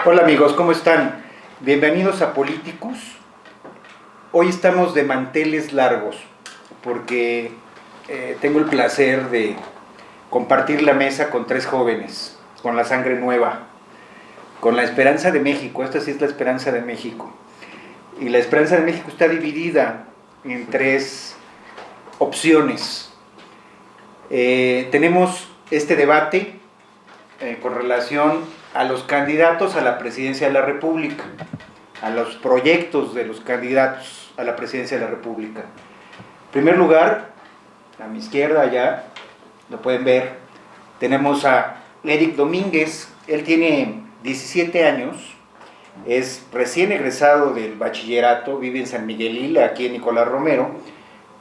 Hola amigos, ¿cómo están? Bienvenidos a Políticos. Hoy estamos de manteles largos porque tengo el placer de compartir la mesa con tres jóvenes, con la sangre nueva, con la esperanza de México. Esta sí es la esperanza de México. Y la esperanza de México está dividida en tres opciones. Tenemos este debate con relación a los candidatos a la presidencia de la República, a los proyectos de los candidatos a la presidencia de la República. En primer lugar, a mi izquierda allá, lo pueden ver, tenemos a Eric Domínguez. Él tiene 17 años, es recién egresado del bachillerato, vive en San Miguelil, aquí en Nicolás Romero,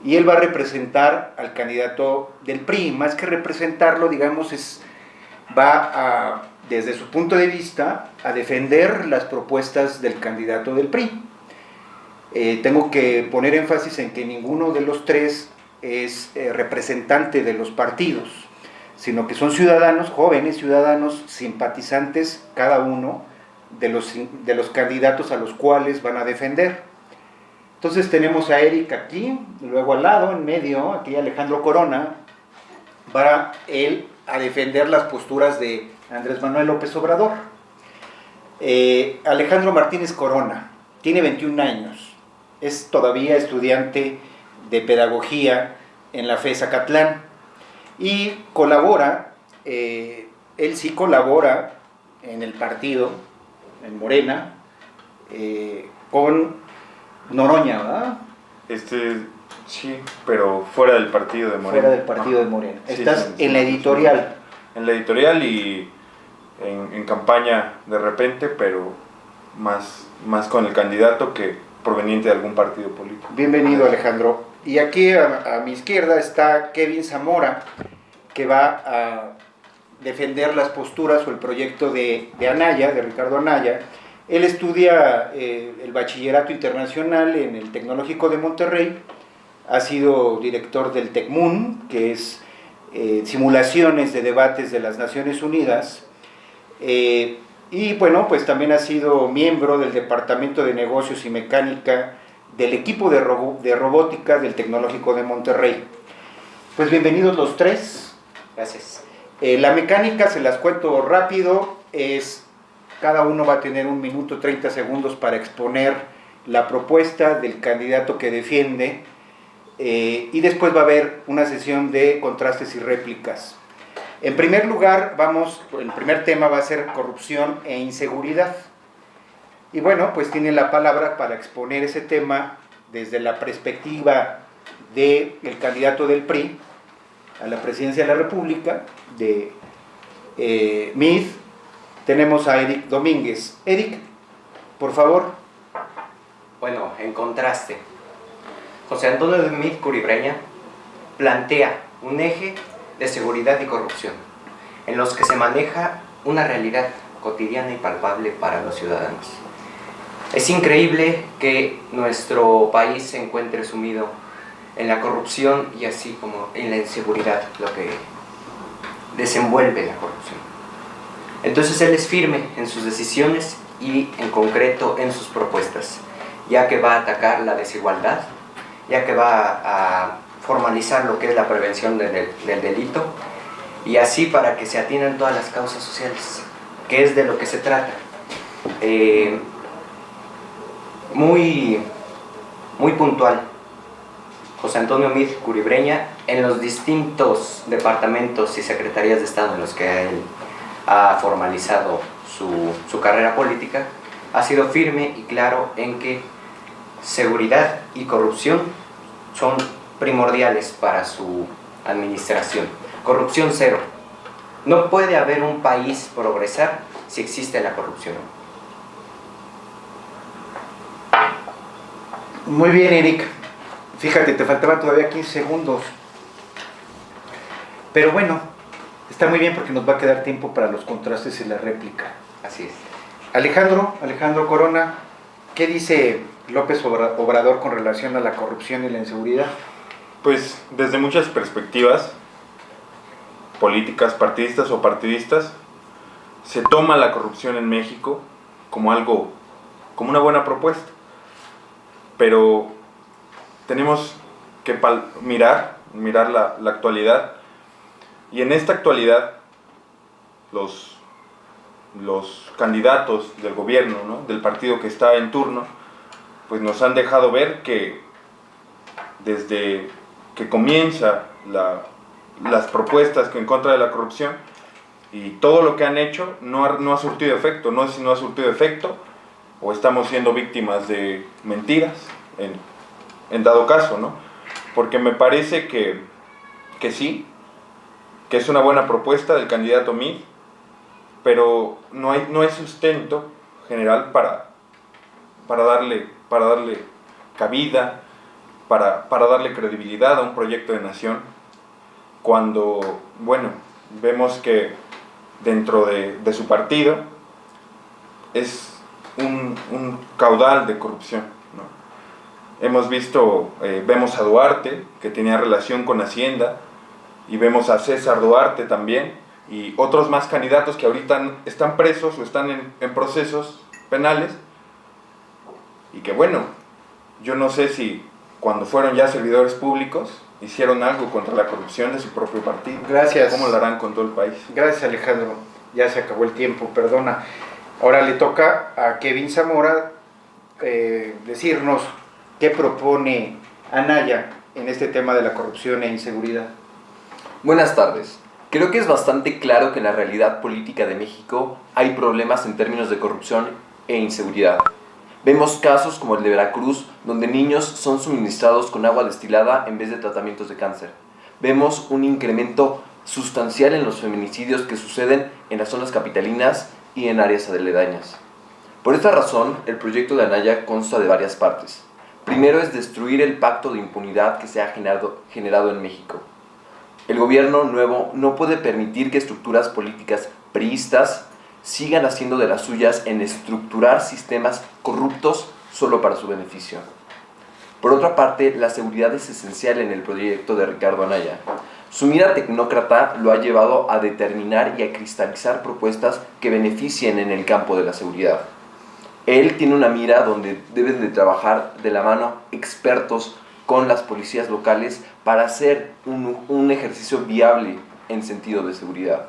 y él va a representar al candidato del PRI. Más que representarlo, digamos, va desde su punto de vista, a defender las propuestas del candidato del PRI. Tengo que poner énfasis en que ninguno de los tres es representante de los partidos, sino que son ciudadanos, jóvenes ciudadanos, simpatizantes cada uno de los candidatos a los cuales van a defender. Entonces tenemos a Eric aquí, luego al lado, en medio, aquí Alejandro Corona, para él a defender las posturas de Andrés Manuel López Obrador. Alejandro Martínez Corona tiene 21 años, es todavía estudiante de pedagogía en la FES Acatlán y colabora, él sí colabora en el partido, en Morena, con Noroña, ¿verdad? Sí, pero fuera del partido de Morena. Fuera del partido de Morena. Estás en la editorial. En la editorial y en campaña de repente, pero más con el candidato que proveniente de algún partido político. Bienvenido, Alejandro. Y aquí a mi izquierda está Kevin Zamora, que va a defender las posturas o el proyecto de Anaya, de Ricardo Anaya. Él estudia el bachillerato internacional en el Tecnológico de Monterrey, ha sido director del TECMUN, que es simulaciones de debates de las Naciones Unidas, y bueno, pues también ha sido miembro del Departamento de Negocios y Mecánica del equipo de robótica del Tecnológico de Monterrey. Pues bienvenidos los tres. Gracias. La mecánica, se las cuento rápido, cada uno va a tener 1 minuto 30 segundos para exponer la propuesta del candidato que defiende, y después va a haber una sesión de contrastes y réplicas. En primer lugar, el primer tema va a ser corrupción e inseguridad. Y bueno, pues tiene la palabra para exponer ese tema desde la perspectiva del candidato del PRI a la presidencia de la República, de MID. Tenemos a Eric Domínguez. Eric, por favor. Bueno, en contraste, José Antonio de Mid Curibreña plantea un eje de seguridad y corrupción, en los que se maneja una realidad cotidiana y palpable para los ciudadanos. Es increíble que nuestro país se encuentre sumido en la corrupción y así como en la inseguridad, lo que desenvuelve la corrupción. Entonces él es firme en sus decisiones y en concreto en sus propuestas, ya que va a atacar la desigualdad, ya que va a formalizar lo que es la prevención del delito, y así para que se atiendan todas las causas sociales, que es de lo que se trata. Muy puntual, José Antonio Mid Curibreña, en los distintos departamentos y secretarías de Estado en los que él ha formalizado su carrera política, ha sido firme y claro en que seguridad y corrupción son primordiales para su administración. Corrupción cero. No puede haber un país progresar si existe la corrupción. Muy bien, Eric. Fíjate, te faltaban todavía 15 segundos. Pero bueno, está muy bien porque nos va a quedar tiempo para los contrastes y la réplica. Así es. Alejandro Corona, ¿qué dice López Obrador con relación a la corrupción y la inseguridad? Pues desde muchas perspectivas, políticas partidistas o partidistas, se toma la corrupción en México como algo, como una buena propuesta. Pero tenemos que mirar la actualidad, y en esta actualidad los candidatos del gobierno, ¿no?, del partido que está en turno, pues nos han dejado ver que desde que comienza las propuestas en contra de la corrupción y todo lo que han hecho no ha surtido efecto. No sé si no ha surtido efecto o estamos siendo víctimas de mentiras en dado caso, ¿no? Porque me parece que sí, que es una buena propuesta del candidato Meade, pero no hay sustento general para darle cabida, para darle credibilidad a un proyecto de nación, cuando, bueno, vemos que dentro de su partido es un caudal de corrupción, ¿no? Hemos visto, vemos a Duarte, que tenía relación con Hacienda, y vemos a César Duarte también, y otros más candidatos que ahorita están presos o están en procesos penales, y que bueno, yo no sé si cuando fueron ya servidores públicos hicieron algo contra la corrupción de su propio partido. Gracias. ¿Cómo lo harán con todo el país? Gracias, Alejandro. Ya se acabó el tiempo, perdona. Ahora le toca a Kevin Zamora decirnos qué propone Anaya en este tema de la corrupción e inseguridad. Buenas tardes. Creo que es bastante claro que en la realidad política de México hay problemas en términos de corrupción e inseguridad. Vemos casos como el de Veracruz, donde niños son suministrados con agua destilada en vez de tratamientos de cáncer. Vemos un incremento sustancial en los feminicidios que suceden en las zonas capitalinas y en áreas aledañas. Por esta razón, el proyecto de Anaya consta de varias partes. Primero es destruir el pacto de impunidad que se ha generado en México. El gobierno nuevo no puede permitir que estructuras políticas priistas sigan haciendo de las suyas en estructurar sistemas corruptos solo para su beneficio. Por otra parte, la seguridad es esencial en el proyecto de Ricardo Anaya. Su mira tecnócrata lo ha llevado a determinar y a cristalizar propuestas que beneficien en el campo de la seguridad. Él tiene una mira donde deben de trabajar de la mano expertos con las policías locales para hacer un ejercicio viable en sentido de seguridad.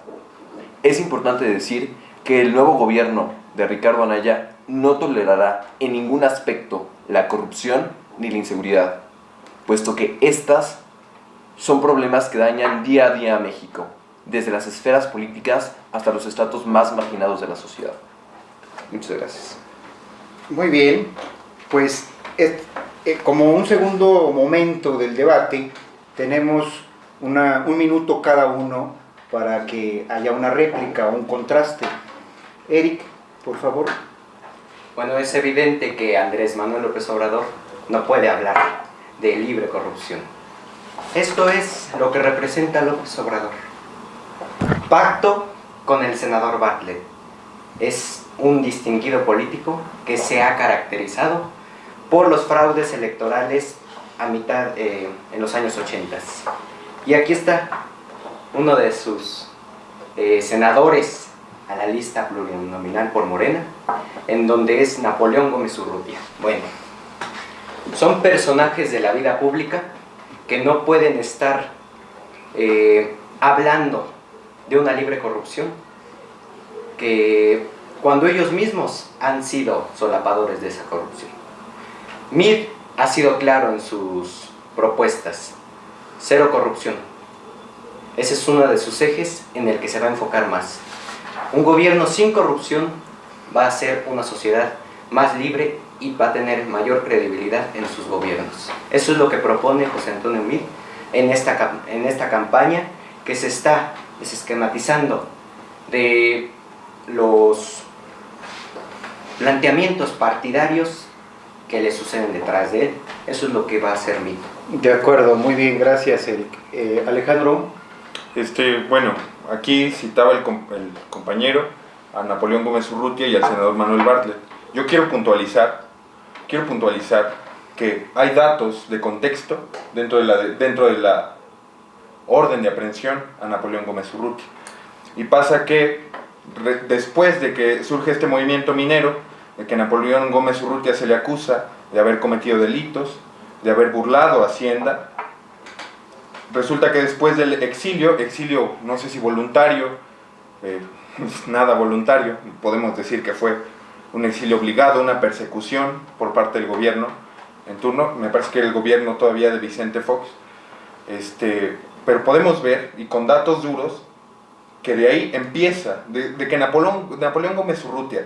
Es importante decir que el nuevo gobierno de Ricardo Anaya no tolerará en ningún aspecto la corrupción ni la inseguridad, puesto que estas son problemas que dañan día a día a México, desde las esferas políticas hasta los estratos más marginados de la sociedad. Muchas gracias. Muy bien, pues como un segundo momento del debate, tenemos un minuto cada uno para que haya una réplica o un contraste. Eric, por favor. Bueno, es evidente que Andrés Manuel López Obrador no puede hablar de libre corrupción. Esto es lo que representa López Obrador. Pacto con el senador Bartlett. Es un distinguido político que se ha caracterizado por los fraudes electorales en los años 80. Y aquí está uno de sus senadores a la lista plurinominal por Morena, en donde es Napoleón Gómez Urrutia. Bueno, son personajes de la vida pública que no pueden estar hablando de una libre corrupción, que cuando ellos mismos han sido solapadores de esa corrupción. Meade ha sido claro en sus propuestas: cero corrupción. Ese es uno de sus ejes en el que se va a enfocar más. Un gobierno sin corrupción va a ser una sociedad más libre y va a tener mayor credibilidad en sus gobiernos. Eso es lo que propone José Antonio Meade en esta campaña, que se está desesquematizando de los planteamientos partidarios que le suceden detrás de él. Eso es lo que va a hacer Meade. De acuerdo, muy bien, gracias, Eric. Alejandro. Bueno, aquí citaba el compañero a Napoleón Gómez Urrutia y al senador Manuel Bartlett. Yo quiero puntualizar que hay datos de contexto dentro de la orden de aprehensión a Napoleón Gómez Urrutia. Y pasa que después de que surge este movimiento minero, de que Napoleón Gómez Urrutia se le acusa de haber cometido delitos, de haber burlado a Hacienda, resulta que después del exilio no sé si voluntario, nada voluntario, podemos decir que fue un exilio obligado, una persecución por parte del gobierno en turno, me parece que era el gobierno todavía de Vicente Fox, pero podemos ver, y con datos duros, que de ahí empieza, de que Napoleón Gómez Urrutia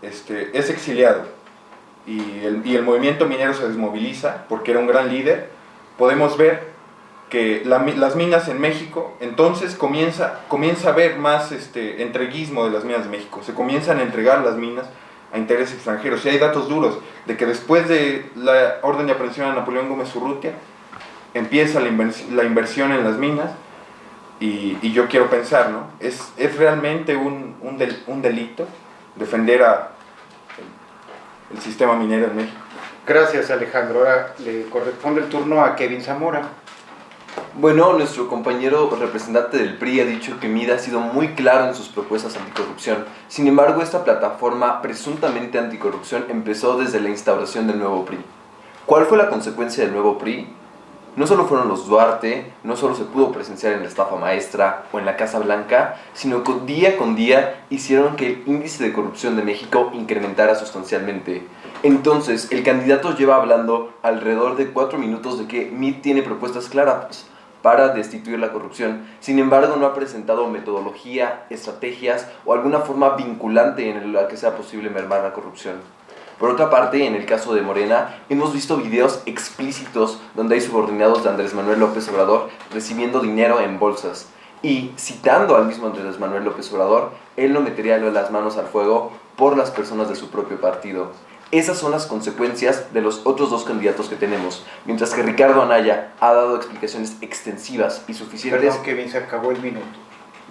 es exiliado y el movimiento minero se desmoviliza porque era un gran líder, podemos ver que las minas en México, entonces comienza a haber más entreguismo de las minas de México, se comienzan a entregar las minas a intereses extranjeros, y hay datos duros de que después de la orden de aprehensión a Napoleón Gómez Urrutia, empieza la inversión en las minas, y yo quiero pensar, ¿no? ¿Es realmente un delito defender el sistema minero en México? Gracias, Alejandro. Ahora le corresponde el turno a Kevin Zamora. Bueno, nuestro compañero representante del PRI ha dicho que MID ha sido muy claro en sus propuestas anticorrupción. Sin embargo, esta plataforma presuntamente anticorrupción empezó desde la instauración del nuevo PRI. ¿Cuál fue la consecuencia del nuevo PRI? No solo fueron los Duarte, no solo se pudo presenciar en la estafa maestra o en la Casa Blanca, sino que día con día hicieron que el índice de corrupción de México incrementara sustancialmente. Entonces, el candidato lleva hablando alrededor de 4 minutos de que MID tiene propuestas claras para destituir la corrupción. Sin embargo, no ha presentado metodología, estrategias o alguna forma vinculante en la que sea posible mermar la corrupción. Por otra parte, en el caso de Morena, hemos visto videos explícitos donde hay subordinados de Andrés Manuel López Obrador recibiendo dinero en bolsas. Y citando al mismo Andrés Manuel López Obrador, él no metería las manos al fuego por las personas de su propio partido. Esas son las consecuencias de los otros dos candidatos que tenemos, mientras que Ricardo Anaya ha dado explicaciones extensivas y suficientes. Perdón, Kevin, se acabó el minuto.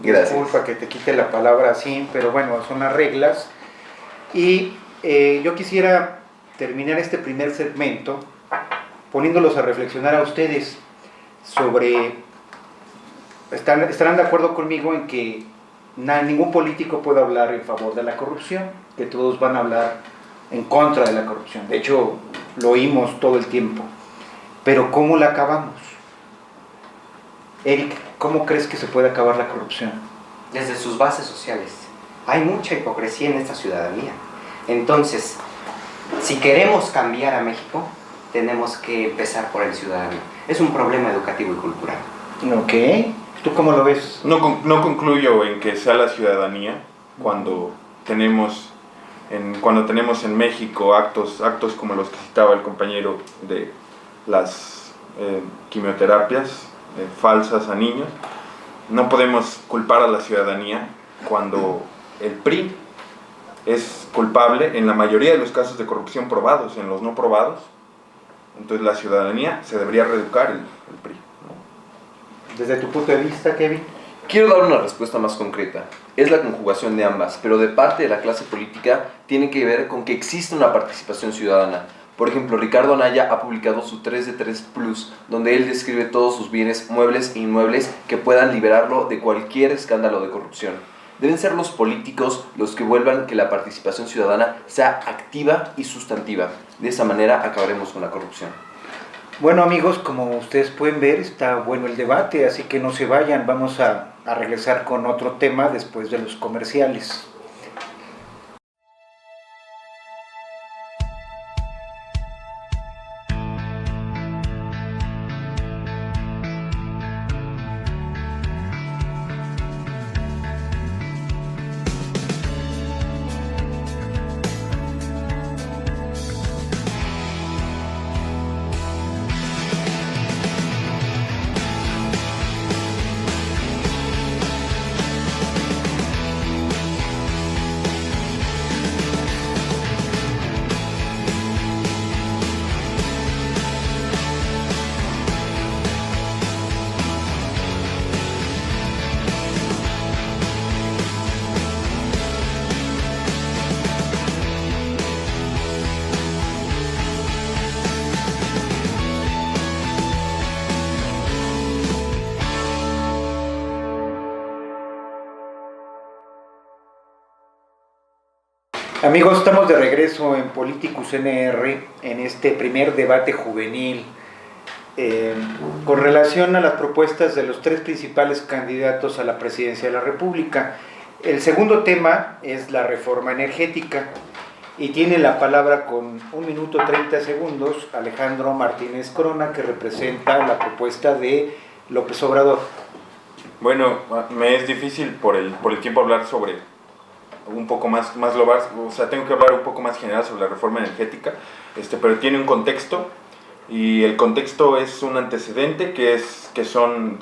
Gracias. Disculpa que te quite la palabra así, pero bueno, son las reglas. Y yo quisiera terminar este primer segmento poniéndolos a reflexionar a ustedes sobre... ¿Estarán de acuerdo conmigo en que ningún político puede hablar en favor de la corrupción? Que todos van a hablar en contra de la corrupción. De hecho, lo oímos todo el tiempo. Pero ¿cómo la acabamos? Eric, ¿cómo crees que se puede acabar la corrupción? Desde sus bases sociales. Hay mucha hipocresía en esta ciudadanía. Entonces, si queremos cambiar a México, tenemos que empezar por el ciudadano. Es un problema educativo y cultural. Ok. ¿Tú cómo lo ves? No concluyo en que sea la ciudadanía cuando tenemos en México actos como los que citaba el compañero de las quimioterapias falsas a niños. No podemos culpar a la ciudadanía cuando el PRI es culpable en la mayoría de los casos de corrupción probados. En los no probados, entonces la ciudadanía se debería reeducar el PRI, ¿no? Desde tu punto de vista, Kevin. Quiero dar una respuesta más concreta. Es la conjugación de ambas, pero de parte de la clase política tiene que ver con que existe una participación ciudadana. Por ejemplo, Ricardo Anaya ha publicado su 3 de 3 Plus, donde él describe todos sus bienes muebles e inmuebles que puedan liberarlo de cualquier escándalo de corrupción. Deben ser los políticos los que vuelvan que la participación ciudadana sea activa y sustantiva. De esa manera acabaremos con la corrupción. Bueno, amigos, como ustedes pueden ver, está bueno el debate, así que no se vayan. Vamos a regresar con otro tema después de los comerciales. Amigos, estamos de regreso en Politicus NR en este primer debate juvenil con relación a las propuestas de los tres principales candidatos a la presidencia de la República. El segundo tema es la reforma energética y tiene la palabra con 1 minuto 30 segundos Alejandro Martínez Corona, que representa la propuesta de López Obrador. Bueno, me es difícil por el tiempo hablar sobre un poco más global, o sea, tengo que hablar un poco más general sobre la reforma energética, pero tiene un contexto, y el contexto es un antecedente que son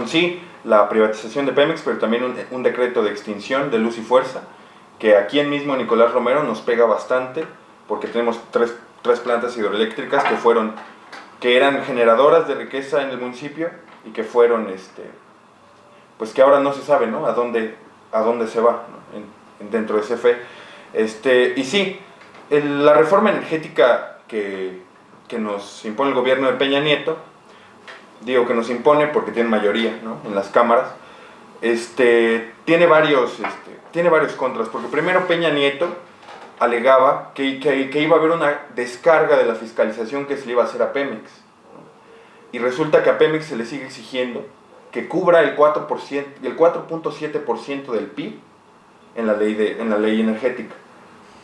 sí la privatización de Pemex, pero también un decreto de extinción de Luz y Fuerza, que aquí en mismo Nicolás Romero nos pega bastante, porque tenemos tres plantas hidroeléctricas que eran generadoras de riqueza en el municipio y que fueron, pues que ahora no se sabe, ¿no?, a dónde se va, ¿no?, dentro de CFE. Y sí, la reforma energética que nos impone el gobierno de Peña Nieto, digo que nos impone porque tiene mayoría, ¿no?, en las cámaras, tiene varios contras, porque primero Peña Nieto alegaba que iba a haber una descarga de la fiscalización que se le iba a hacer a Pemex, ¿no? Y resulta que a Pemex se le sigue exigiendo que cubra el 4.7% del PIB en la ley energética,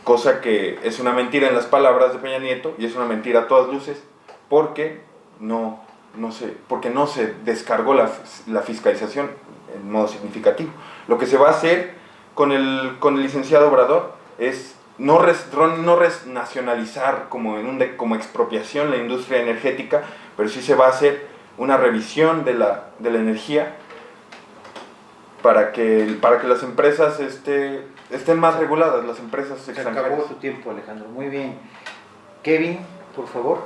cosa que es una mentira en las palabras de Peña Nieto, y es una mentira a todas luces, porque no se descargó la fiscalización en modo significativo. Lo que se va a hacer con el licenciado Obrador es no nacionalizar como expropiación la industria energética, pero sí se va a hacer una revisión de la energía para que las empresas estén más reguladas, las empresas extranjeras. Se acabó tu tiempo, Alejandro. Muy bien. Kevin, por favor.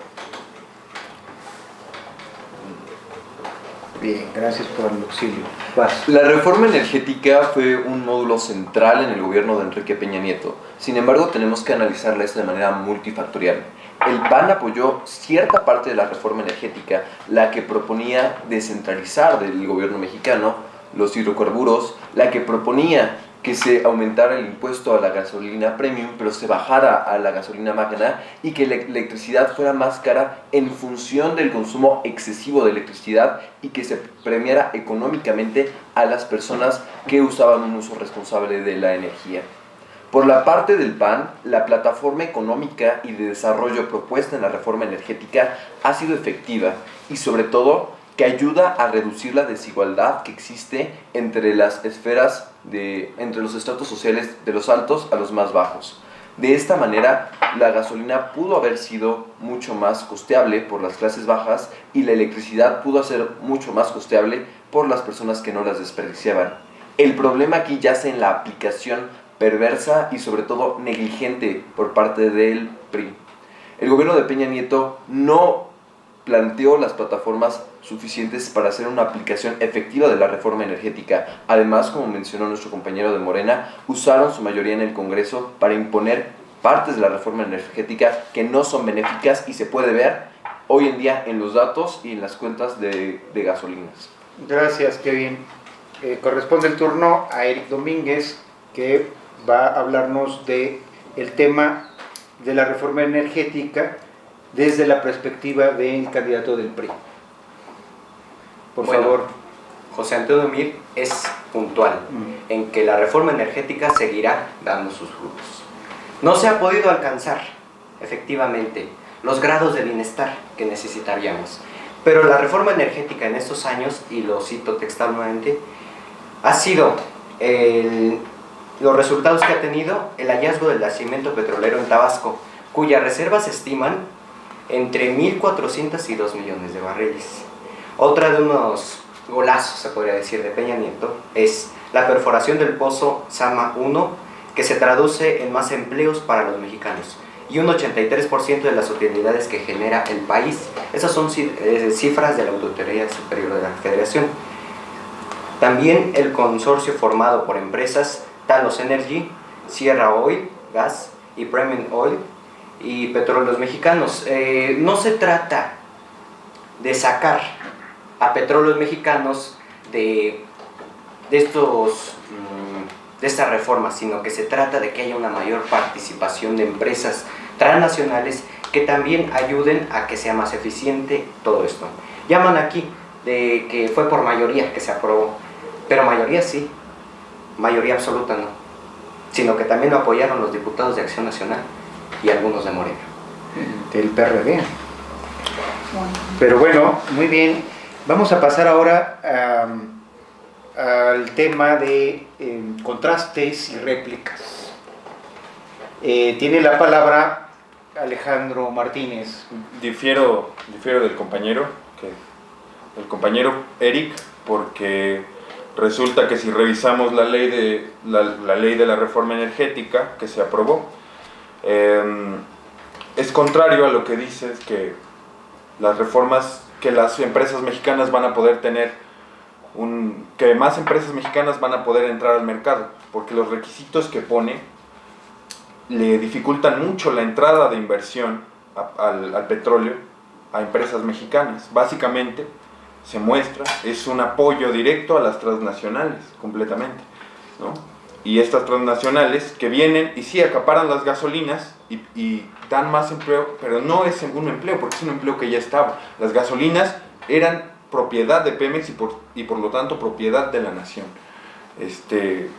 Bien, gracias por el auxilio. Vas. La reforma energética fue un módulo central en el gobierno de Enrique Peña Nieto. Sin embargo, tenemos que analizarla de manera multifactorial. El PAN apoyó cierta parte de la reforma energética, la que proponía descentralizar del gobierno mexicano los hidrocarburos, la que proponía que se aumentara el impuesto a la gasolina premium, pero se bajara a la gasolina magna, y que la electricidad fuera más cara en función del consumo excesivo de electricidad, y que se premiara económicamente a las personas que usaban un uso responsable de la energía. Por la parte del PAN, la plataforma económica y de desarrollo propuesta en la reforma energética ha sido efectiva, y sobre todo que ayuda a reducir la desigualdad que existe entre las esferas, entre los estratos sociales de los altos a los más bajos. De esta manera, la gasolina pudo haber sido mucho más costeable por las clases bajas, y la electricidad pudo ser mucho más costeable por las personas que no las desperdiciaban. El problema aquí yace en la aplicación perversa y sobre todo negligente por parte del PRI. El gobierno de Peña Nieto no planteó las plataformas suficientes para hacer una aplicación efectiva de la reforma energética. Además, como mencionó nuestro compañero de Morena, usaron su mayoría en el Congreso para imponer partes de la reforma energética que no son benéficas, y se puede ver hoy en día en los datos y en las cuentas de gasolinas. Gracias, Kevin. Corresponde el turno a Eric Domínguez, que va a hablarnos del tema de la reforma energética desde la perspectiva del candidato del PRI. Por favor. José Antonio Meade es puntual en que la reforma energética seguirá dando sus frutos. No se ha podido alcanzar, efectivamente, los grados de bienestar que necesitaríamos, pero la reforma energética en estos años, y lo cito textualmente, ha sido los resultados que ha tenido el hallazgo del yacimiento petrolero en Tabasco, cuyas reservas se estiman entre 1.400 y 2 millones de barriles. Otra de unos golazos, se podría decir, de Peña Nieto es la perforación del pozo Sama 1, que se traduce en más empleos para los mexicanos y un 83% de las utilidades que genera el país. Esas son cifras de la Auditoría Superior de la Federación. También el consorcio formado por empresas Talos Energy, Sierra Oil, Gas y Premium Oil y Petróleos Mexicanos. No se trata de sacar a Petróleos Mexicanos de estos de esta reforma, sino que se trata de que haya una mayor participación de empresas transnacionales que también ayuden a que sea más eficiente todo esto. Llaman aquí de que fue por mayoría que se aprobó, pero mayoría sí, mayoría absoluta no, sino que también lo apoyaron los diputados de Acción Nacional y algunos de Morena. Del PRD. Pero bueno, muy bien. Vamos a pasar ahora al tema de contrastes y réplicas. Tiene la palabra Alejandro Martínez. Difiero del compañero, el compañero Eric, porque resulta que si revisamos la ley de la reforma energética que se aprobó, es contrario a lo que dices, que las reformas, que las empresas mexicanas van a poder tener que más empresas mexicanas van a poder entrar al mercado, porque los requisitos que pone le dificultan mucho la entrada de inversión al petróleo a empresas mexicanas. Básicamente se muestra, es un apoyo directo a las transnacionales completamente, ¿no? Y estas transnacionales que vienen y sí acaparan las gasolinas y dan más empleo, pero no es un empleo, porque es un empleo que ya estaba. Las gasolinas eran propiedad de Pemex y por lo tanto propiedad de la nación.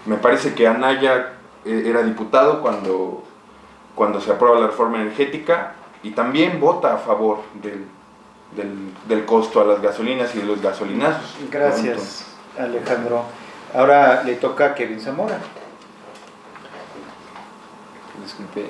Me parece que Anaya era diputado cuando se aprueba la reforma energética y también vota a favor del costo a las gasolinas y de los gasolinazos. Gracias, Alejandro. Ahora le toca a Kevin Zamora. Disculpe.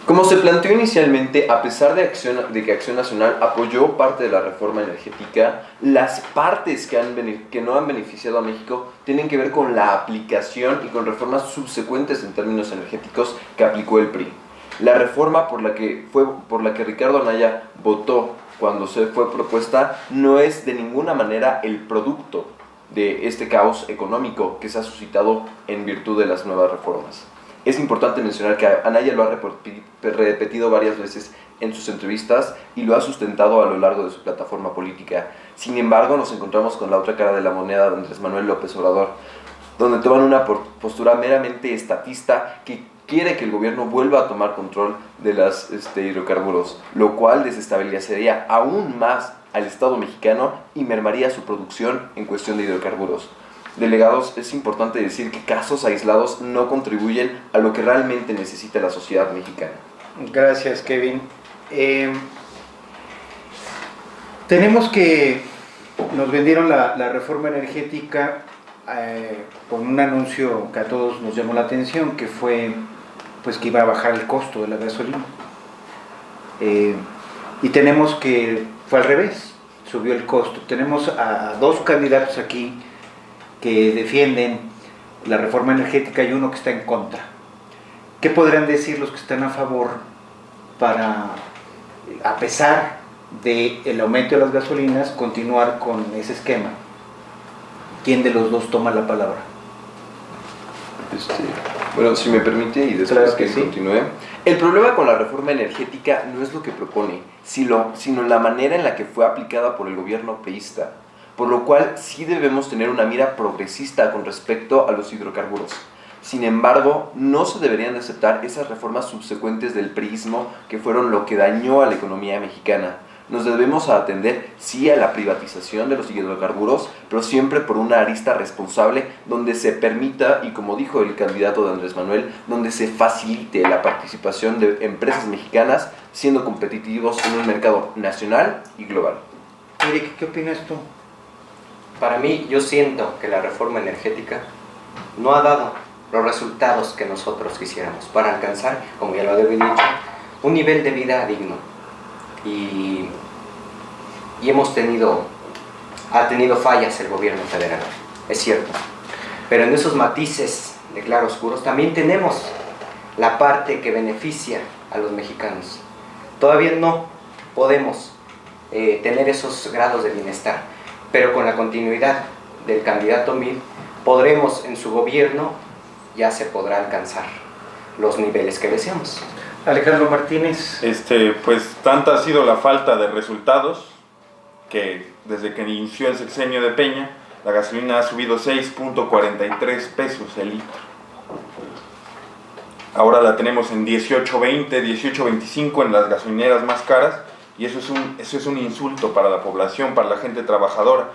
Como se planteó inicialmente, a pesar de que Acción Nacional apoyó parte de la reforma energética, las partes que no han beneficiado a México tienen que ver con la aplicación y con reformas subsecuentes en términos energéticos que aplicó el PRI. La reforma por la que Ricardo Anaya votó cuando se fue propuesta no es de ninguna manera el producto de este caos económico que se ha suscitado en virtud de las nuevas reformas. Es importante mencionar que Anaya lo ha repetido varias veces en sus entrevistas y lo ha sustentado a lo largo de su plataforma política. Sin embargo, nos encontramos con la otra cara de la moneda de Andrés Manuel López Obrador, donde toman una postura meramente estatista que quiere que el gobierno vuelva a tomar control de los hidrocarburos, lo cual desestabilizaría aún más al Estado mexicano y mermaría su producción en cuestión de hidrocarburos. Delegados, es importante decir que casos aislados no contribuyen a lo que realmente necesita la sociedad mexicana. Gracias, Kevin. Tenemos que nos vendieron la reforma energética con un anuncio que a todos nos llamó la atención, que fue pues que iba a bajar el costo de la gasolina. Y tenemos que fue al revés, subió el costo. Tenemos a dos candidatos aquí que defienden la reforma energética y uno que está en contra. ¿Qué podrán decir los que están a favor para, a pesar del aumento de las gasolinas, continuar con ese esquema? ¿Quién de los dos toma la palabra? Bueno, si me permite y después claro que sí. Continúe. El problema con la reforma energética no es lo que propone, sino la manera en la que fue aplicada por el gobierno priista, por lo cual sí debemos tener una mira progresista con respecto a los hidrocarburos. Sin embargo, no se deberían aceptar esas reformas subsecuentes del priismo que fueron lo que dañó a la economía mexicana. Nos debemos atender, sí, a la privatización de los hidrocarburos, pero siempre por una arista responsable donde se permita, y como dijo el candidato de Andrés Manuel, donde se facilite la participación de empresas mexicanas siendo competitivos en un mercado nacional y global. Eric, ¿qué opinas tú? Para mí, yo siento que la reforma energética no ha dado los resultados que nosotros quisiéramos para alcanzar, como ya lo había dicho, un nivel de vida digno. Y ha tenido fallas el gobierno federal, es cierto. Pero en esos matices de claroscuros también tenemos la parte que beneficia a los mexicanos. Todavía no podemos tener esos grados de bienestar, pero con la continuidad del candidato Mid, podremos en su gobierno, ya se podrá alcanzar los niveles que deseamos. Alejandro Martínez. Pues tanta ha sido la falta de resultados que desde que inició el sexenio de Peña la gasolina ha subido 6.43 pesos el litro. Ahora la tenemos en 18.20, 18.25 en las gasolineras más caras, y eso es un insulto para la población, para la gente trabajadora.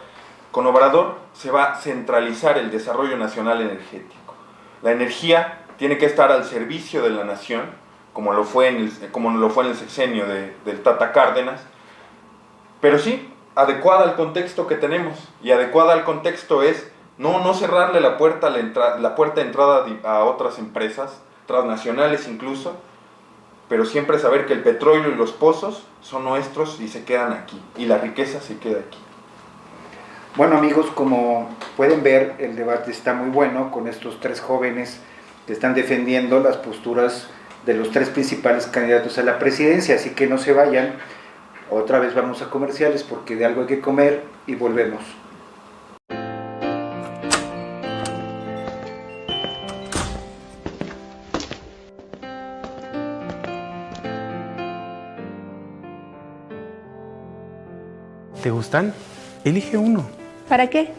Con Obrador se va a centralizar el desarrollo nacional energético. La energía tiene que estar al servicio de la nación, como lo fue en el sexenio del Tata Cárdenas, pero sí, adecuada al contexto que tenemos, y adecuada al contexto es no cerrarle la puerta de entrada a otras empresas, transnacionales incluso, pero siempre saber que el petróleo y los pozos son nuestros y se quedan aquí, y la riqueza se queda aquí. Bueno, amigos, como pueden ver, el debate está muy bueno con estos tres jóvenes que están defendiendo las posturas de los tres principales candidatos a la presidencia, así que no se vayan. Otra vez vamos a comerciales porque de algo hay que comer y volvemos. ¿Te gustan? Elige uno. ¿Para qué?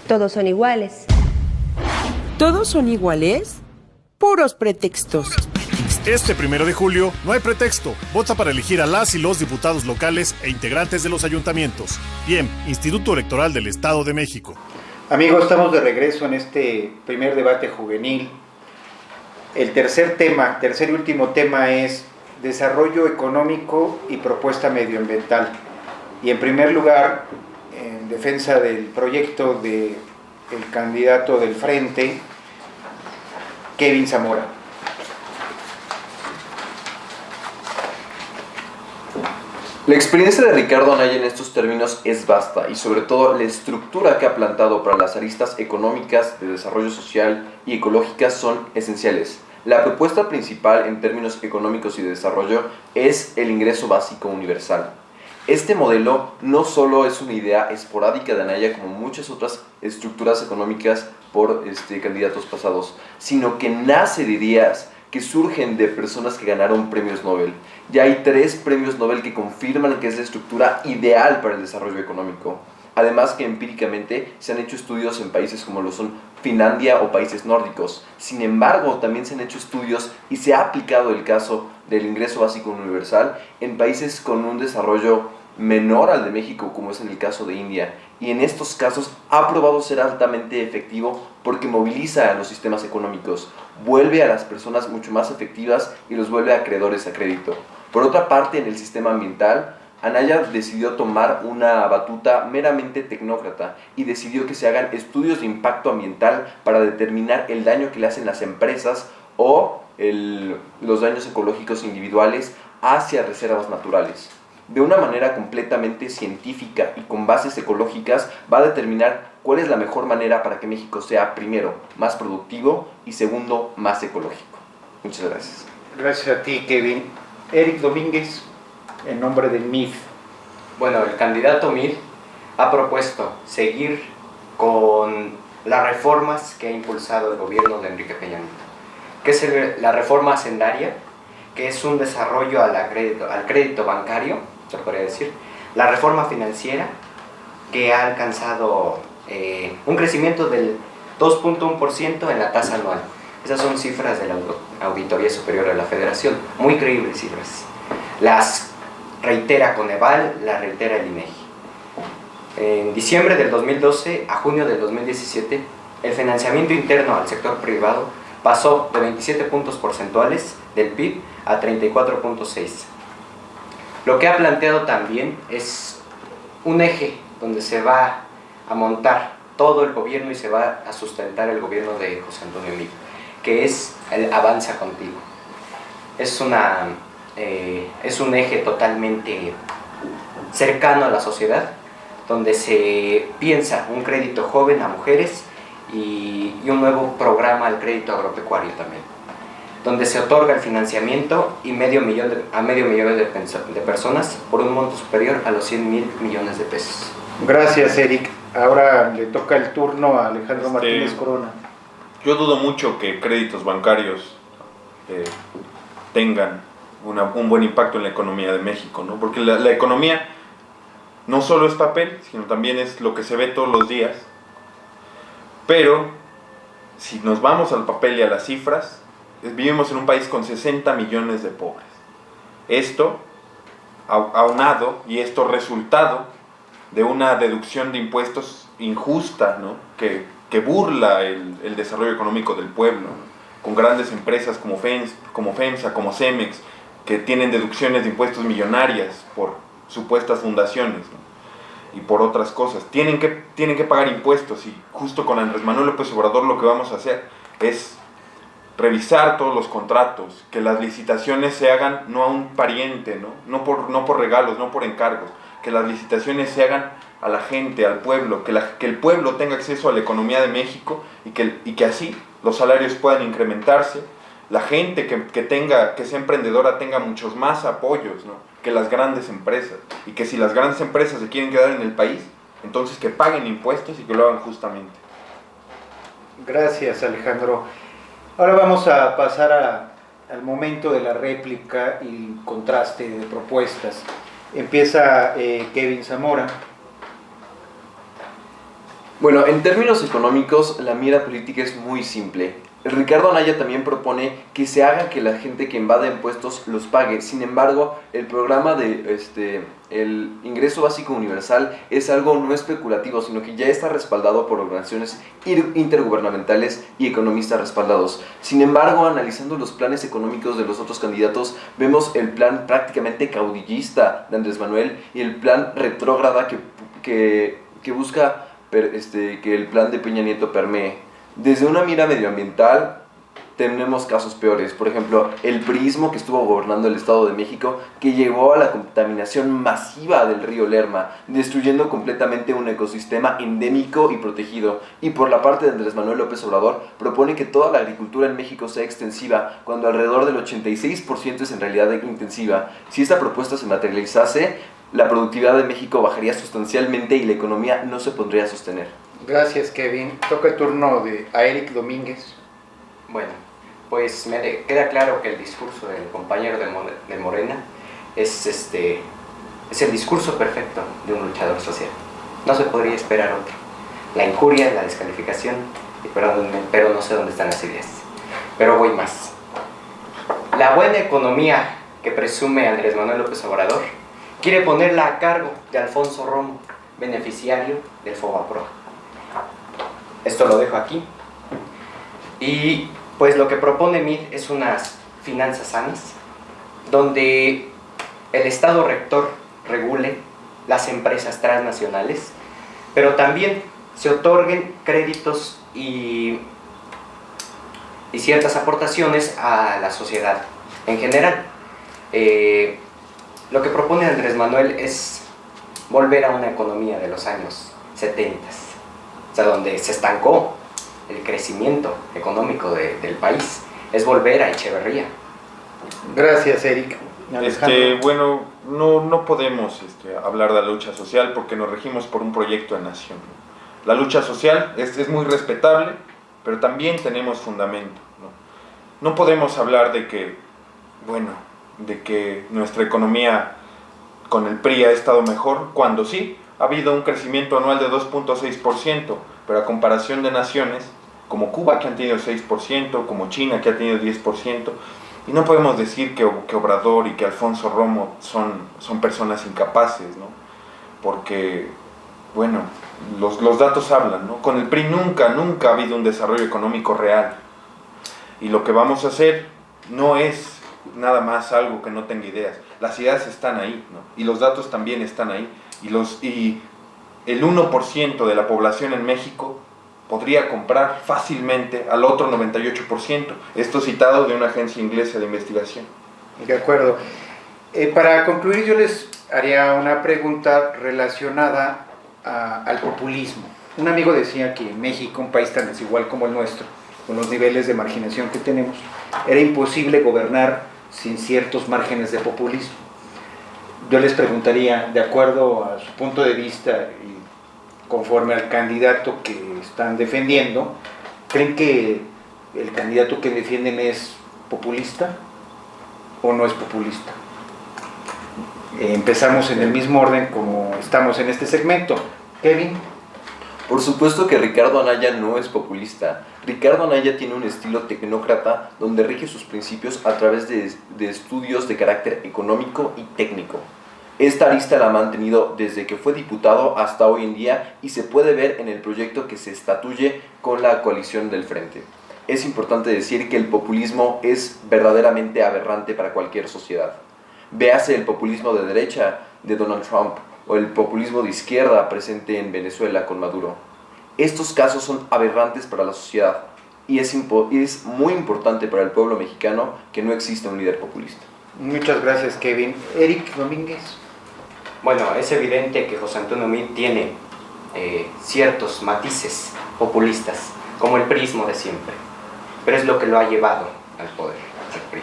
Todos son iguales. ¿Todos son iguales? Puros pretextos. Este 1 de julio no hay pretexto. Vota para elegir a las y los diputados locales e integrantes de los ayuntamientos. Bien, Instituto Electoral del Estado de México. Amigos, estamos de regreso en este primer debate juvenil. El tercer y último tema es desarrollo económico y propuesta medioambiental. Y en primer lugar, en defensa del proyecto del candidato del Frente, Kevin Zamora. La experiencia de Ricardo Anaya en estos términos es vasta y sobre todo la estructura que ha plantado para las aristas económicas, de desarrollo social y ecológicas son esenciales. La propuesta principal en términos económicos y de desarrollo es el ingreso básico universal. Este modelo no solo es una idea esporádica de Anaya como muchas otras estructuras económicas por candidatos pasados, sino que nace de ideas que surgen de personas que ganaron premios Nobel. Ya hay 3 premios Nobel que confirman que es la estructura ideal para el desarrollo económico. Además que empíricamente se han hecho estudios en países como lo son Finlandia o países nórdicos. Sin embargo, también se han hecho estudios y se ha aplicado el caso del ingreso básico universal en países con un desarrollo menor al de México, como es en el caso de India. Y en estos casos ha probado ser altamente efectivo porque moviliza a los sistemas económicos, vuelve a las personas mucho más efectivas y los vuelve acreedores a crédito. Por otra parte, en el sistema ambiental, Anaya decidió tomar una batuta meramente tecnócrata y decidió que se hagan estudios de impacto ambiental para determinar el daño que le hacen las empresas o los daños ecológicos individuales hacia reservas naturales. De una manera completamente científica y con bases ecológicas va a determinar cuál es la mejor manera para que México sea, primero, más productivo y segundo, más ecológico. Muchas gracias. Gracias a ti, Kevin. Eric Domínguez, en nombre del MIF. Bueno, el candidato MIF ha propuesto seguir con las reformas que ha impulsado el gobierno de Enrique Peña Nieto, que es la reforma hacendaria, que es un desarrollo al crédito bancario, se podría decir, la reforma financiera, que ha alcanzado un crecimiento del 2.1% en la tasa anual. Esas son cifras de la Auditoría Superior de la Federación, muy creíbles cifras. Las reitera Coneval, las reitera el INEGI. En diciembre del 2012 a junio del 2017, el financiamiento interno al sector privado pasó de 27 puntos porcentuales del PIB a 34.6. Lo que ha planteado también es un eje donde se va a montar todo el gobierno y se va a sustentar el gobierno de José Antonio Meade, que es el Avanza Contigo. Es un eje totalmente cercano a la sociedad, donde se piensa un crédito joven a mujeres y un nuevo programa al crédito agropecuario también, donde se otorga el financiamiento y medio millón de personas por un monto superior a los 100,000 millones de pesos. Gracias, Eric. Ahora le toca el turno a Alejandro Martínez Corona. Yo dudo mucho que créditos bancarios tengan un buen impacto en la economía de México, ¿no? Porque la economía no solo es papel, sino también es lo que se ve todos los días, Pero si nos vamos al papel y a las cifras, vivimos en un país con 60 millones de pobres. Esto aunado y esto resultado de una deducción de impuestos injusta, ¿no? que burla el desarrollo económico del pueblo, ¿no? Con grandes empresas como FEMSA, como Cemex, que tienen deducciones de impuestos millonarias por supuestas fundaciones, ¿no? Y por otras cosas. Tienen que pagar impuestos, y justo con Andrés Manuel López Obrador lo que vamos a hacer es revisar todos los contratos, que las licitaciones se hagan no a un pariente, no por regalos, no por encargos, que las licitaciones se hagan a la gente, al pueblo, que el pueblo tenga acceso a la economía de México y que así los salarios puedan incrementarse, la gente que sea emprendedora tenga muchos más apoyos, ¿no? Que las grandes empresas, y que si las grandes empresas se quieren quedar en el país, entonces que paguen impuestos y que lo hagan justamente. Gracias, Alejandro. Ahora vamos a pasar al momento de la réplica y contraste de propuestas. Empieza Kevin Zamora. Bueno, en términos económicos, la mira política es muy simple. Ricardo Anaya también propone que se haga que la gente que invade impuestos los pague. Sin embargo, el programa el ingreso básico universal es algo no especulativo, sino que ya está respaldado por organizaciones intergubernamentales y economistas respaldados. Sin embargo, analizando los planes económicos de los otros candidatos, vemos el plan prácticamente caudillista de Andrés Manuel y el plan retrógrada que busca que el plan de Peña Nieto permee. Desde una mira medioambiental tenemos casos peores. Por ejemplo, el priismo que estuvo gobernando el Estado de México, que llevó a la contaminación masiva del río Lerma, destruyendo completamente un ecosistema endémico y protegido. Y por la parte de Andrés Manuel López Obrador, propone que toda la agricultura en México sea extensiva, cuando alrededor del 86% es en realidad intensiva. Si esta propuesta se materializase, la productividad de México bajaría sustancialmente y la economía no se podría sostener. Gracias, Kevin. Toca el turno a Eric Domínguez. Bueno, pues queda claro que el discurso del compañero de Morena es el discurso perfecto de un luchador social. No se podría esperar otro. La injuria, la descalificación, y perdónenme, pero no sé dónde están las ideas. Pero voy más. La buena economía que presume Andrés Manuel López Obrador quiere ponerla a cargo de Alfonso Romo, beneficiario del Fobaproa. Esto lo dejo aquí. Y pues lo que propone MID es unas finanzas sanas, donde el Estado rector regule las empresas transnacionales, pero también se otorguen créditos y ciertas aportaciones a la sociedad en general. Lo que propone Andrés Manuel es volver a una economía de los años 70, o sea, donde se estancó el crecimiento económico del país. Es volver a Echeverría. Gracias, Eric. Bueno, no podemos hablar de la lucha social porque nos regimos por un proyecto de nación. La lucha social es muy respetable, pero también tenemos fundamento. No podemos hablar de que nuestra economía con el PRI ha estado mejor, cuando sí, ha habido un crecimiento anual de 2.6%, pero a comparación de naciones como Cuba, que han tenido 6%, como China, que ha tenido 10%, y no podemos decir que Obrador y que Alfonso Romo son personas incapaces, ¿no? Porque, los datos hablan, ¿no? Con el PRI nunca ha habido un desarrollo económico real, y lo que vamos a hacer no es nada más algo que no tenga ideas. Las ideas están ahí, ¿no? Y los datos también están ahí, y el 1% de la población en México podría comprar fácilmente al otro 98%. Esto citado de una agencia inglesa de investigación. De acuerdo. Para concluir, yo les haría una pregunta relacionada al populismo. Un amigo decía que en México, un país tan desigual como el nuestro, con los niveles de marginación que tenemos, era imposible gobernar sin ciertos márgenes de populismo. Yo les preguntaría, de acuerdo a su punto de vista y conforme al candidato que están defendiendo, ¿creen que el candidato que defienden es populista o no es populista? Empezamos en el mismo orden como estamos en este segmento. Kevin. Por supuesto que Ricardo Anaya no es populista. Ricardo Anaya tiene un estilo tecnócrata donde rige sus principios a través de estudios de carácter económico y técnico. Esta arista la ha mantenido desde que fue diputado hasta hoy en día y se puede ver en el proyecto que se estatuye con la coalición del Frente. Es importante decir que el populismo es verdaderamente aberrante para cualquier sociedad. Véase el populismo de derecha de Donald Trump o el populismo de izquierda presente en Venezuela con Maduro. Estos casos son aberrantes para la sociedad y es muy importante para el pueblo mexicano que no exista un líder populista. Muchas gracias, Kevin. Eric Domínguez. Bueno, es evidente que José Antonio Meade tiene ciertos matices populistas, como el prismo de siempre, pero es lo que lo ha llevado al poder, al PRI.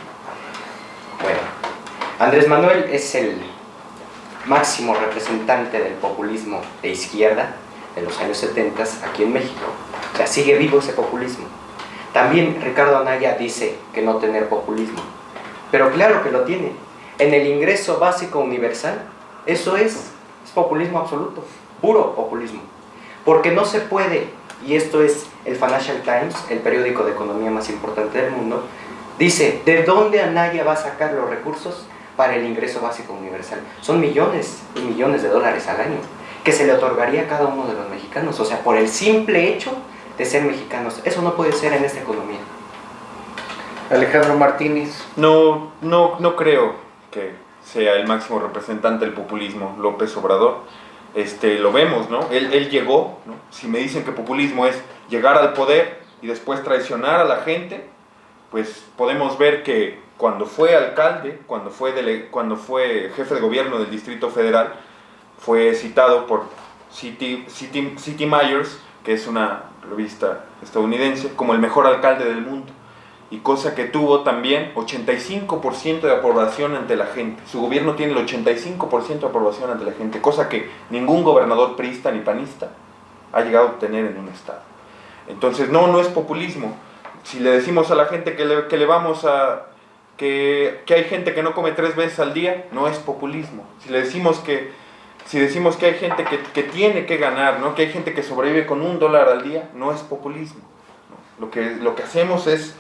Bueno, Andrés Manuel es el máximo representante del populismo de izquierda de los años 70 aquí en México. O sea, sigue vivo ese populismo. También Ricardo Anaya dice que no tener populismo, pero claro que lo tiene. En el ingreso básico universal, eso es populismo absoluto, puro populismo. Porque no se puede, y esto es el Financial Times, el periódico de economía más importante del mundo, dice, ¿de dónde Anaya va a sacar los recursos para el ingreso básico universal? Son millones y millones de dólares al año que se le otorgaría a cada uno de los mexicanos, o sea, por el simple hecho de ser mexicanos. Eso no puede ser en esta economía. Alejandro Martínez. No creo que sea el máximo representante del populismo López Obrador. Lo vemos, ¿no? Él llegó, ¿no? Si me dicen que populismo es llegar al poder y después traicionar a la gente, pues podemos ver que cuando fue alcalde, cuando fue jefe de gobierno del Distrito Federal, fue citado por City Myers, que es una revista estadounidense, como el mejor alcalde del mundo. Y cosa que tuvo también 85% de aprobación ante la gente. Su gobierno tiene el 85% de aprobación ante la gente, cosa que ningún gobernador priista ni panista ha llegado a obtener en un estado. Entonces, no es populismo. Si le decimos a la gente que hay gente que no come 3 veces al día, no es populismo. Si decimos que hay gente que tiene que ganar, ¿no? Que hay gente que sobrevive con $1 al día, no es populismo, ¿no? Lo que hacemos es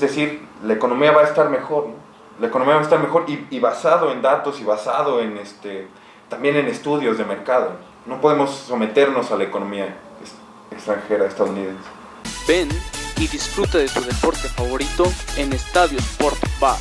decir, la economía va a estar mejor, ¿no? La economía va a estar mejor y basado en datos y basado en también en estudios de mercado. No podemos someternos a la economía extranjera estadounidense. Ven y disfruta de tu deporte favorito en Estadio Sport Bar.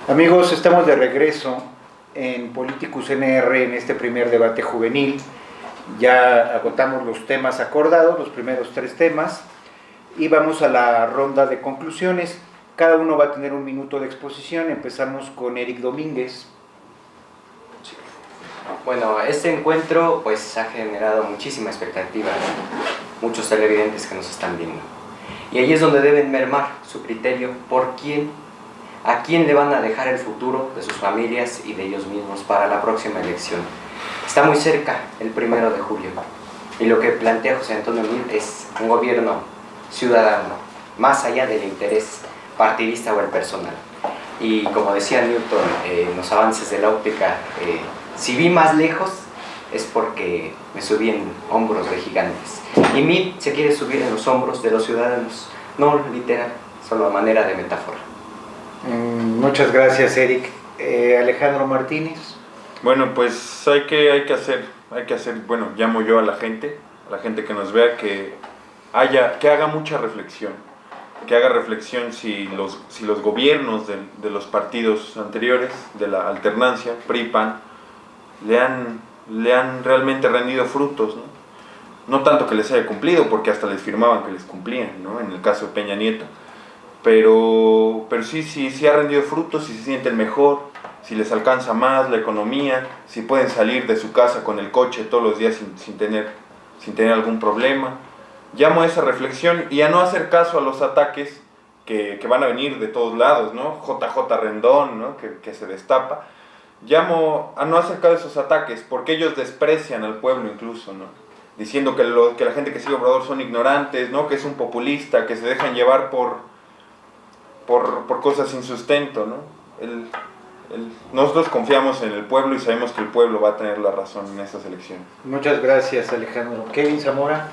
Amigos, estamos de regreso en Politicus NR en este primer debate juvenil. Ya agotamos los temas acordados, los primeros 3 temas, y vamos a la ronda de conclusiones. Cada uno va a tener 1 minuto de exposición. Empezamos con Eric Domínguez. Bueno, este encuentro pues ha generado muchísima expectativa, ¿no? Muchos televidentes que nos están viendo. Y ahí es donde deben mermar su criterio a quién le van a dejar el futuro de sus familias y de ellos mismos para la próxima elección. Está muy cerca el 1 de julio y lo que plantea José Antonio Meade es un gobierno ciudadano, más allá del interés partidista o el personal. Y como decía Newton en los avances de la óptica, si vi más lejos es porque me subí en hombros de gigantes. Y Meade se quiere subir en los hombros de los ciudadanos, no literal, solo a manera de metáfora. Muchas gracias, Eric. Alejandro Martínez. Bueno, pues hay que hacer, bueno, llamo yo a la gente que nos vea, que haga mucha reflexión, que haga reflexión si los gobiernos de los partidos anteriores, de la alternancia, PRI, PAN, le han realmente rendido frutos, ¿no? No tanto que les haya cumplido, porque hasta les firmaban que les cumplían, ¿no? En el caso de Peña Nieto. Pero sí ha rendido frutos, si se sienten mejor, si les alcanza más la economía, si pueden salir de su casa con el coche todos los días sin tener algún problema. Llamo a esa reflexión y a no hacer caso a los ataques que van a venir de todos lados, ¿no? JJ Rendón, ¿no? Que se destapa. Llamo a no hacer caso de esos ataques, porque ellos desprecian al pueblo incluso, ¿no? Diciendo que la gente que sigue a Obrador son ignorantes, ¿no? Que es un populista, que se dejan llevar por cosas sin sustento, ¿no? Nosotros confiamos en el pueblo y sabemos que el pueblo va a tener la razón en estas elecciones. Muchas gracias, Alejandro. Kevin Zamora.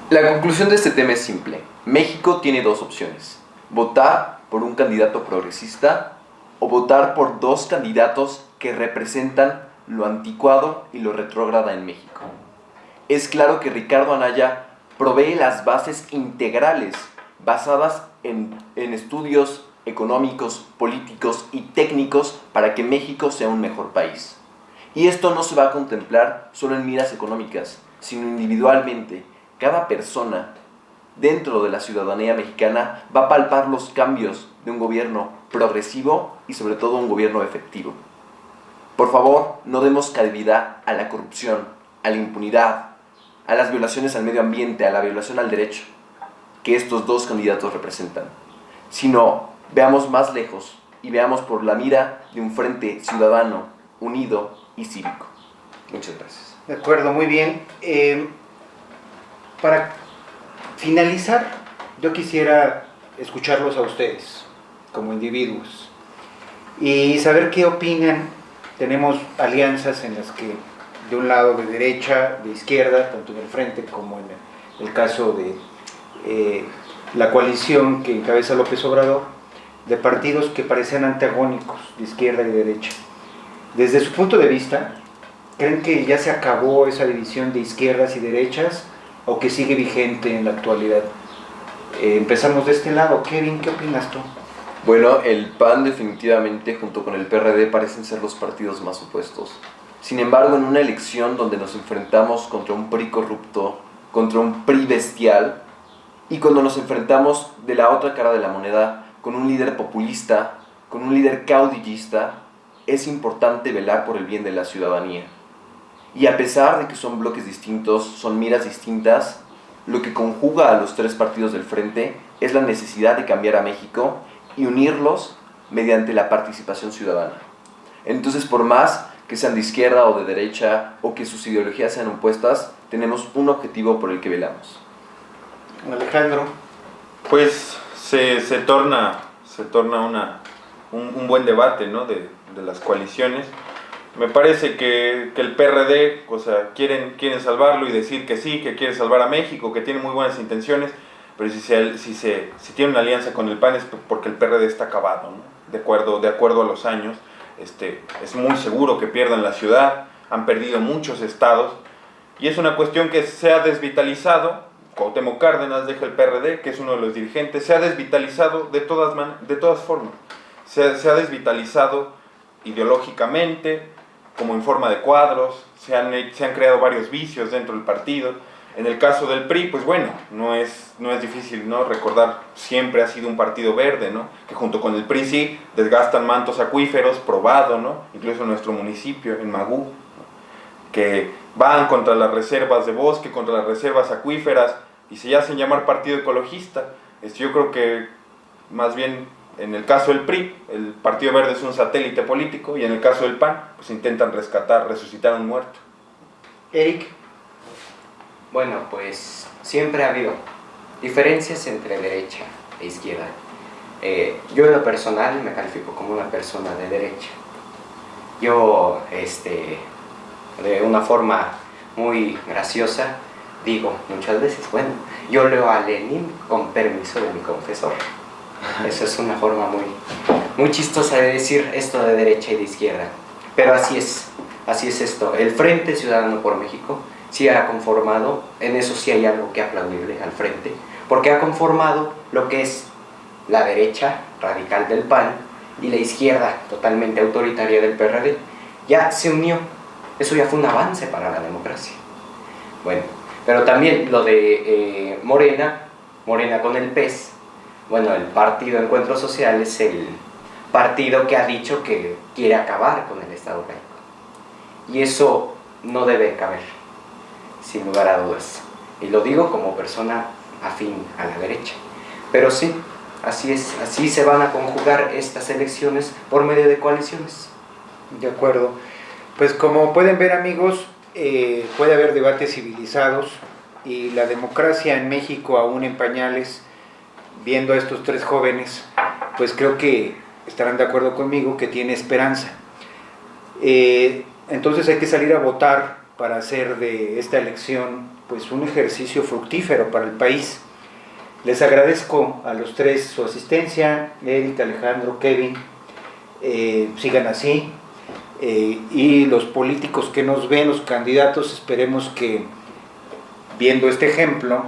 La conclusión de este tema es simple. México tiene dos opciones: votar por un candidato progresista o votar por dos candidatos que representan lo anticuado y lo retrógrada en México. Es claro que Ricardo Anaya provee las bases integrales basadas en estudios económicos, políticos y técnicos para que México sea un mejor país. Y esto no se va a contemplar solo en miras económicas, sino individualmente. Cada persona dentro de la ciudadanía mexicana va a palpar los cambios de un gobierno progresivo y sobre todo un gobierno efectivo. Por favor, no demos cabida a la corrupción, a la impunidad, a las violaciones al medio ambiente, a la violación al derecho que estos dos candidatos representan, sino veamos más lejos y veamos por la mira de un frente ciudadano, unido y cívico. Muchas gracias. De acuerdo, muy bien. Para finalizar, yo quisiera escucharlos a ustedes como individuos y saber qué opinan. Tenemos alianzas en las que de un lado de derecha, de izquierda, tanto en el frente como en el caso de la coalición que encabeza López Obrador, de partidos que parecen antagónicos, de izquierda y derecha. Desde su punto de vista, ¿creen que ya se acabó esa división de izquierdas y derechas o que sigue vigente en la actualidad? Empezamos de este lado. Kevin, ¿qué opinas tú? Bueno, el PAN definitivamente junto con el PRD parecen ser los partidos más opuestos. Sin embargo, en una elección donde nos enfrentamos contra un PRI corrupto, contra un PRI bestial, y cuando nos enfrentamos de la otra cara de la moneda con un líder populista, con un líder caudillista, es importante velar por el bien de la ciudadanía. Y a pesar de que son bloques distintos, son miras distintas, lo que conjuga a los tres partidos del frente es la necesidad de cambiar a México y unirlos mediante la participación ciudadana. Entonces, por más que sean de izquierda o de derecha o que sus ideologías sean opuestas, tenemos un objetivo por el que velamos. Alejandro. Pues se torna un buen debate, ¿no? de las coaliciones. Me parece que el PRD, o sea, quieren salvarlo y decir que sí, que quiere salvar a México, que tiene muy buenas intenciones, pero si tiene una alianza con el PAN es porque el PRD está acabado, ¿no? De acuerdo a los años. Es muy seguro que pierdan la ciudad, han perdido muchos estados, y es una cuestión que se ha desvitalizado. Cuauhtémoc Cárdenas deja el PRD, que es uno de los dirigentes, se ha desvitalizado de todas formas, se ha desvitalizado ideológicamente, como en forma de cuadros, se han creado varios vicios dentro del partido. En el caso del PRI, pues bueno, no es difícil, ¿no? Recordar, siempre ha sido un partido verde, ¿no? Que junto con el PRI sí desgastan mantos acuíferos, probado, ¿no? Incluso en nuestro municipio, en Magú, ¿no? Que van contra las reservas de bosque, contra las reservas acuíferas, y se hacen llamar partido ecologista. Yo creo que más bien en el caso del PRI, el Partido Verde es un satélite político, y en el caso del PAN, pues intentan resucitar a un muerto. Eric. Bueno, pues siempre ha habido diferencias entre derecha e izquierda. Yo en lo personal me califico como una persona de derecha. Yo, de una forma muy graciosa, digo muchas veces, bueno, yo leo a Lenin con permiso de mi confesor. Eso es una forma muy chistosa de decir esto de derecha y de izquierda. Pero así es esto. El Frente Ciudadano por México sí ha conformado, en eso sí hay algo que aplaudirle al Frente, porque ha conformado lo que es la derecha radical del PAN y la izquierda totalmente autoritaria del PRD. Ya se unió. Eso ya fue un avance para la democracia. Bueno, pero también lo de Morena con el PES. Bueno, el Partido Encuentro Social es el partido que ha dicho que quiere acabar con el Estado laico. Y eso no debe caber, sin lugar a dudas. Y lo digo como persona afín a la derecha. Pero sí, así es, así se van a conjugar estas elecciones por medio de coaliciones. De acuerdo. Pues como pueden ver, amigos, puede haber debates civilizados y la democracia en México aún en pañales. Viendo a estos tres jóvenes, pues creo que estarán de acuerdo conmigo que tiene esperanza. Entonces hay que salir a votar para hacer de esta elección pues un ejercicio fructífero para el país. Les agradezco a los tres su asistencia, Eric, Alejandro, Kevin, sigan así, y los políticos que nos ven, los candidatos, esperemos que viendo este ejemplo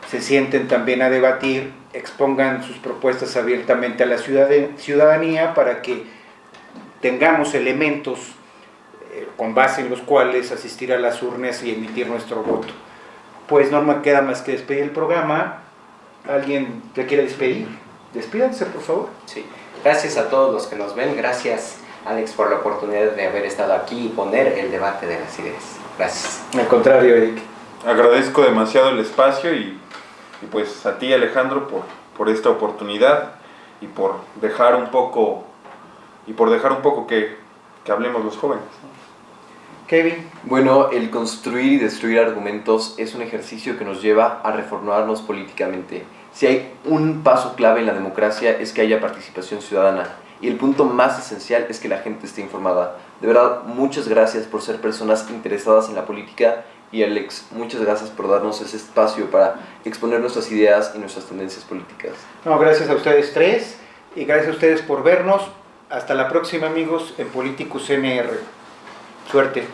se sienten también a debatir, expongan sus propuestas abiertamente a la ciudadanía para que tengamos elementos con base en los cuales asistir a las urnas y emitir nuestro voto. Pues no me queda más que despedir el programa. ¿Alguien te quiere despedir? Despídanse, por favor. Sí, gracias a todos los que nos ven, gracias Alex por la oportunidad de haber estado aquí y poner el debate de las ideas. Gracias. Al contrario, Eric. Agradezco demasiado el espacio y pues a ti, Alejandro, por esta oportunidad y por dejar un poco que hablemos los jóvenes. Kevin. Bueno, el construir y destruir argumentos es un ejercicio que nos lleva a reformarnos políticamente. Si hay un paso clave en la democracia es que haya participación ciudadana. Y el punto más esencial es que la gente esté informada. De verdad, muchas gracias por ser personas interesadas en la política. Y Alex, muchas gracias por darnos ese espacio para exponer nuestras ideas y nuestras tendencias políticas. No, gracias a ustedes tres y gracias a ustedes por vernos. Hasta la próxima, amigos, en Politicus NR. Suerte.